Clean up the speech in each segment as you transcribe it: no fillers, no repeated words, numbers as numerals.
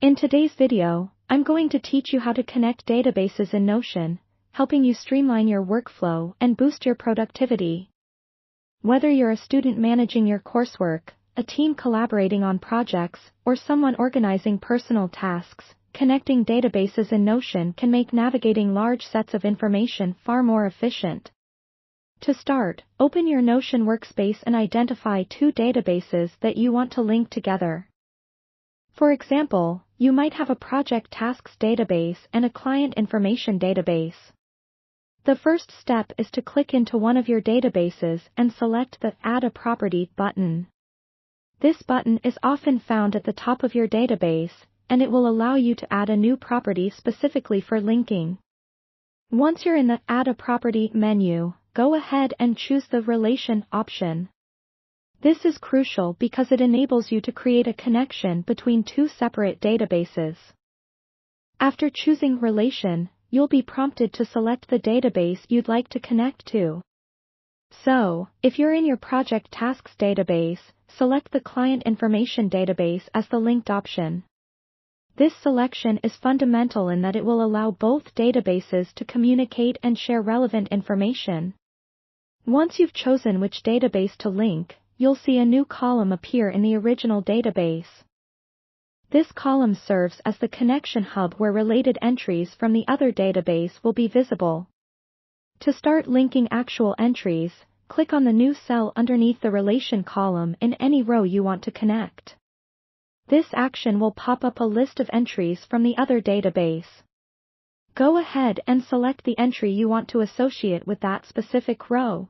In today's video, I'm going to teach you how to connect databases in Notion, helping you streamline your workflow and boost your productivity. Whether you're a student managing your coursework, a team collaborating on projects, or someone organizing personal tasks, connecting databases in Notion can make navigating large sets of information far more efficient. To start, open your Notion workspace and identify two databases that you want to link together. For example, you might have a project tasks database and a client information database. The first step is to click into one of your databases and select the Add a Property button. This button is often found at the top of your database, and it will allow you to add a new property specifically for linking. Once you're in the Add a Property menu, go ahead and choose the Relation option. This is crucial because it enables you to create a connection between two separate databases. After choosing Relation, you'll be prompted to select the database you'd like to connect to. So, if you're in your Project Tasks database, select the Client Information database as the linked option. This selection is fundamental in that it will allow both databases to communicate and share relevant information. Once you've chosen which database to link, you'll see a new column appear in the original database. This column serves as the connection hub where related entries from the other database will be visible. To start linking actual entries, click on the new cell underneath the Relation column in any row you want to connect. This action will pop up a list of entries from the other database. Go ahead and select the entry you want to associate with that specific row.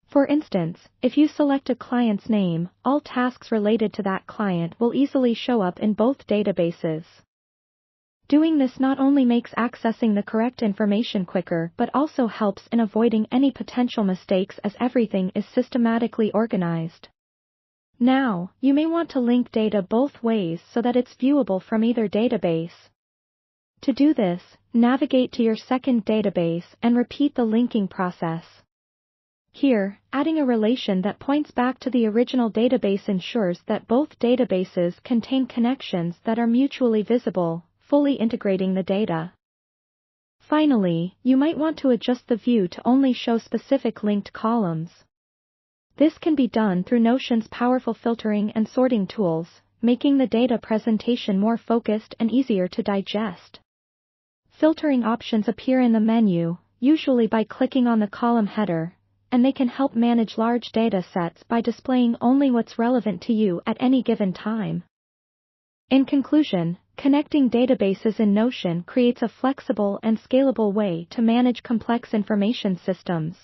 For instance, if you select a client's name, all tasks related to that client will easily show up in both databases. Doing this not only makes accessing the correct information quicker but also helps in avoiding any potential mistakes as everything is systematically organized. Now, you may want to link data both ways so that it's viewable from either database. To do this, navigate to your second database and repeat the linking process. Here, adding a relation that points back to the original database ensures that both databases contain connections that are mutually visible, fully integrating the data. Finally, you might want to adjust the view to only show specific linked columns. This can be done through Notion's powerful filtering and sorting tools, making the data presentation more focused and easier to digest. Filtering options appear in the menu, usually by clicking on the column header, and they can help manage large data sets by displaying only what's relevant to you at any given time. In conclusion, connecting databases in Notion creates a flexible and scalable way to manage complex information systems.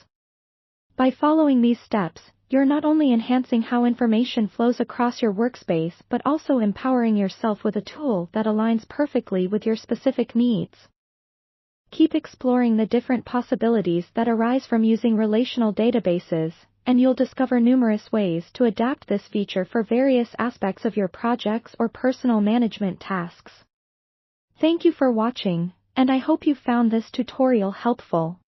By following these steps, you're not only enhancing how information flows across your workspace but also empowering yourself with a tool that aligns perfectly with your specific needs. Keep exploring the different possibilities that arise from using relational databases, and you'll discover numerous ways to adapt this feature for various aspects of your projects or personal management tasks. Thank you for watching, and I hope you found this tutorial helpful.